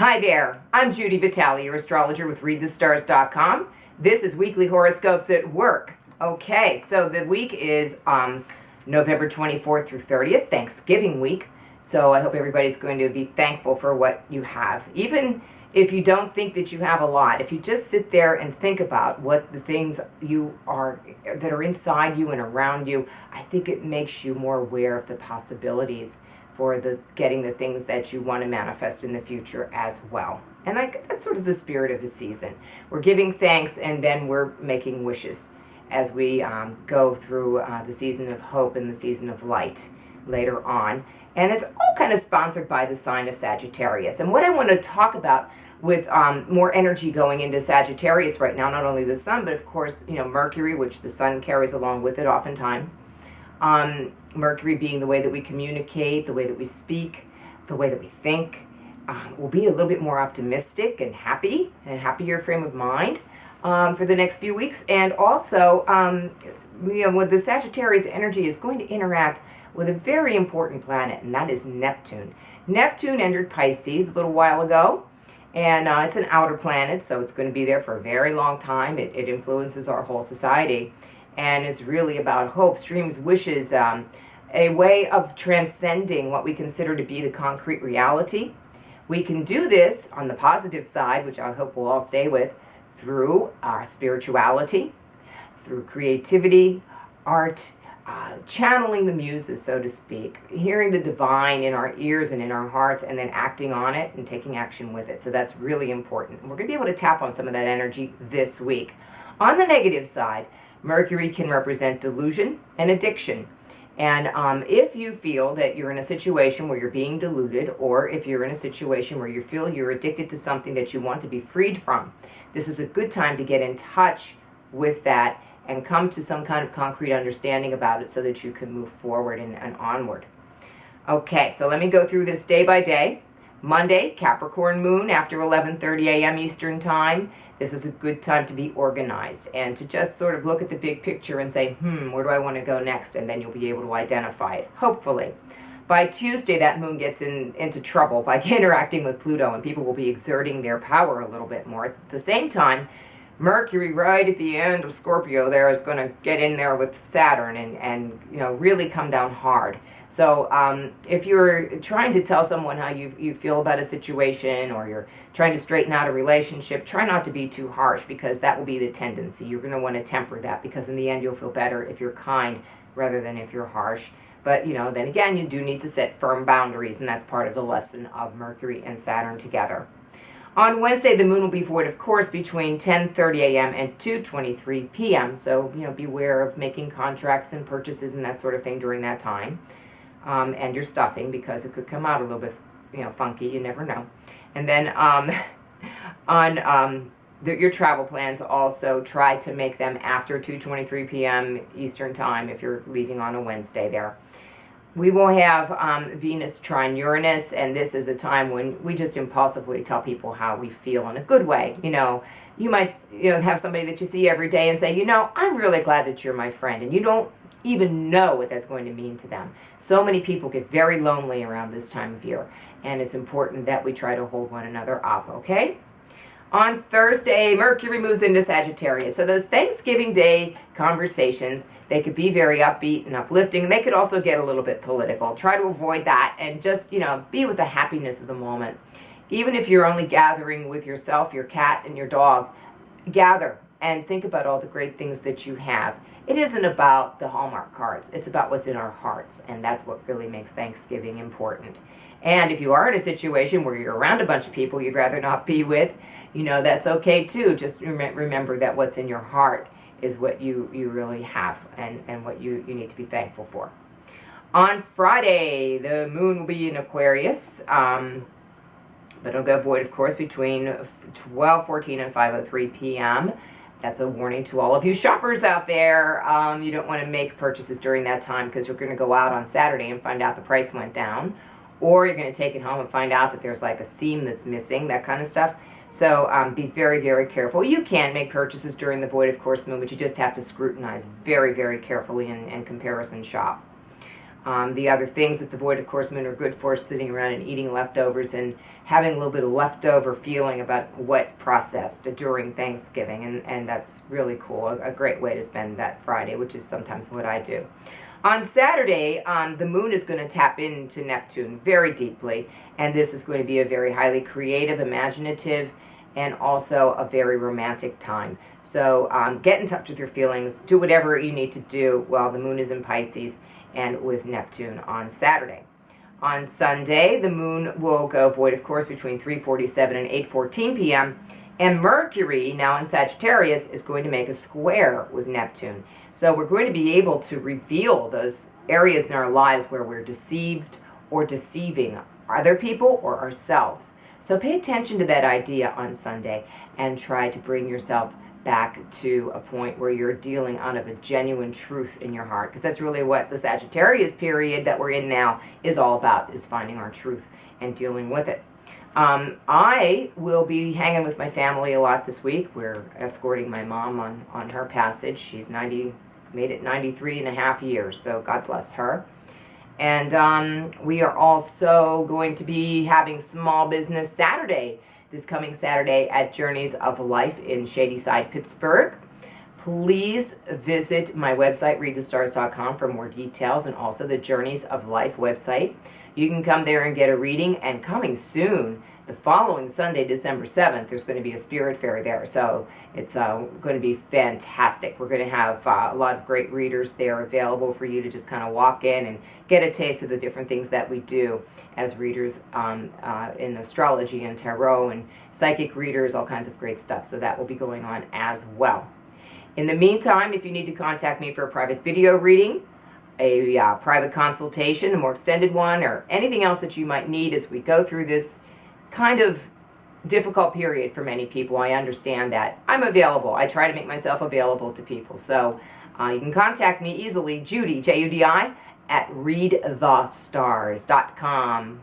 Hi there, I'm Judy Vitale, your astrologer with ReadTheStars.com. This is Weekly Horoscopes at Work. Okay, so the week is November 24th through 30th, Thanksgiving week. So I hope everybody's going to be thankful for what you have. Even if you don't think that you have a lot, if you just sit there and think about what the things that are inside you and around you, I think it makes you more aware of the possibilities for getting the things that you want to manifest in the future as well. And that's sort of the spirit of the season. We're giving thanks and then we're making wishes as we go through the season of hope and the season of light later on. And it's all kind of sponsored by the sign of Sagittarius. And what I want to talk about with more energy going into Sagittarius right now, not only the sun, but of course, Mercury, which the sun carries along with it oftentimes. Mercury being the way that we communicate, the way that we speak, the way that we think. We'll be a little bit more optimistic and happy, and happier frame of mind for the next few weeks. And also, with the Sagittarius energy is going to interact with a very important planet, and that is Neptune. Neptune entered Pisces a little while ago, and it's an outer planet, so it's going to be there for a very long time. It influences our whole society, and it's really about hopes, dreams, wishes, a way of transcending what we consider to be the concrete reality. We can do this on the positive side, which I hope we'll all stay with, through our spirituality, through creativity, art, channeling the muses, so to speak, hearing the divine in our ears and in our hearts, and then acting on it and taking action with it. So that's really important. We're going to be able to tap on some of that energy this week. On the negative side, Mercury can represent delusion and addiction. And if you feel that you're in a situation where you're being deluded, or if you're in a situation where you feel you're addicted to something that you want to be freed from, this is a good time to get in touch with that and come to some kind of concrete understanding about it so that you can move forward and onward. Okay, so let me go through this day by day. Monday, Capricorn moon after 11:30 a.m. Eastern time. This is a good time to be organized and to just sort of look at the big picture and say, where do I want to go next? And then you'll be able to identify it, hopefully. By Tuesday, that moon gets into trouble by interacting with Pluto, and people will be exerting their power a little bit more. At the same time, Mercury, right at the end of Scorpio there, is going to get in there with Saturn and really come down hard. So if you're trying to tell someone how you feel about a situation, or you're trying to straighten out a relationship, try not to be too harsh, because that will be the tendency. You're going to want to temper that, because in the end you'll feel better if you're kind rather than if you're harsh. But then again, you do need to set firm boundaries, and that's part of the lesson of Mercury and Saturn together. On Wednesday, the moon will be void, of course, between 10:30 a.m. and 2:23 p.m. So, beware of making contracts and purchases and that sort of thing during that time. And your stuffing, because it could come out a little bit, funky. You never know. And then your travel plans, also try to make them after 2:23 p.m. Eastern time if you're leaving on a Wednesday there. We will have Venus trine Uranus, and this is a time when we just impulsively tell people how we feel in a good way. You might have somebody that you see every day and say, I'm really glad that you're my friend, and you don't even know what that's going to mean to them. So many people get very lonely around this time of year, and it's important that we try to hold one another up, okay? On Thursday, Mercury moves into Sagittarius. So those Thanksgiving Day conversations, they could be very upbeat and uplifting. They could also get a little bit political. Try to avoid that and just, be with the happiness of the moment. Even if you're only gathering with yourself, your cat, and your dog, gather and think about all the great things that you have. It isn't about the Hallmark cards. It's about what's in our hearts, and that's what really makes Thanksgiving important. And if you are in a situation where you're around a bunch of people you'd rather not be with, that's okay too. Just remember that what's in your heart is what you really have, and what you need to be thankful for. On Friday, the moon will be in Aquarius, but it'll go void, of course, between 12:14 and 5:03 p.m. That's a warning to all of you shoppers out there. You don't want to make purchases during that time, because you're going to go out on Saturday and find out the price went down. Or you're going to take it home and find out that there's like a seam that's missing, that kind of stuff. So be very, very careful. You can make purchases during the void, of course, moon, but you just have to scrutinize very, very carefully and comparison shop. The other things that the void of course moon are good for is sitting around and eating leftovers and having a little bit of leftover feeling about what processed during Thanksgiving, and that's really cool, a great way to spend that Friday, which is sometimes what I do. On Saturday, the moon is going to tap into Neptune very deeply, and this is going to be a very highly creative, imaginative, and also a very romantic time. So get in touch with your feelings, do whatever you need to do while the moon is in Pisces and with Neptune on Saturday. On Sunday, the moon will go void, of course, between 3:47 and 8:14 p.m., and Mercury, now in Sagittarius, is going to make a square with Neptune. So we're going to be able to reveal those areas in our lives where we're deceived or deceiving other people or ourselves. So pay attention to that idea on Sunday and try to bring yourself back to a point where you're dealing out of a genuine truth in your heart, because that's really what the Sagittarius period that we're in now is all about, is finding our truth and dealing with it. I will be hanging with my family a lot this week. We're escorting my mom on her passage. She's made it 93 and a half years, so God bless her. And we are also going to be having Small Business Saturday this coming Saturday at Journeys of Life in Shadyside, Pittsburgh. Please visit my website, readthestars.com, for more details, and also the Journeys of Life website. You can come there and get a reading, and coming soon, the following Sunday, December 7th, there's going to be a spirit fair there, so it's going to be fantastic. We're going to have a lot of great readers there available for you to just kind of walk in and get a taste of the different things that we do as readers in astrology and tarot and psychic readers, all kinds of great stuff. So that will be going on as well. In the meantime, if you need to contact me for a private video reading, a private consultation, a more extended one, or anything else that you might need as we go through this kind of difficult period for many people, I understand that. I'm available. I try to make myself available to people. So you can contact me easily, Judy, Judi, at readthestars.com.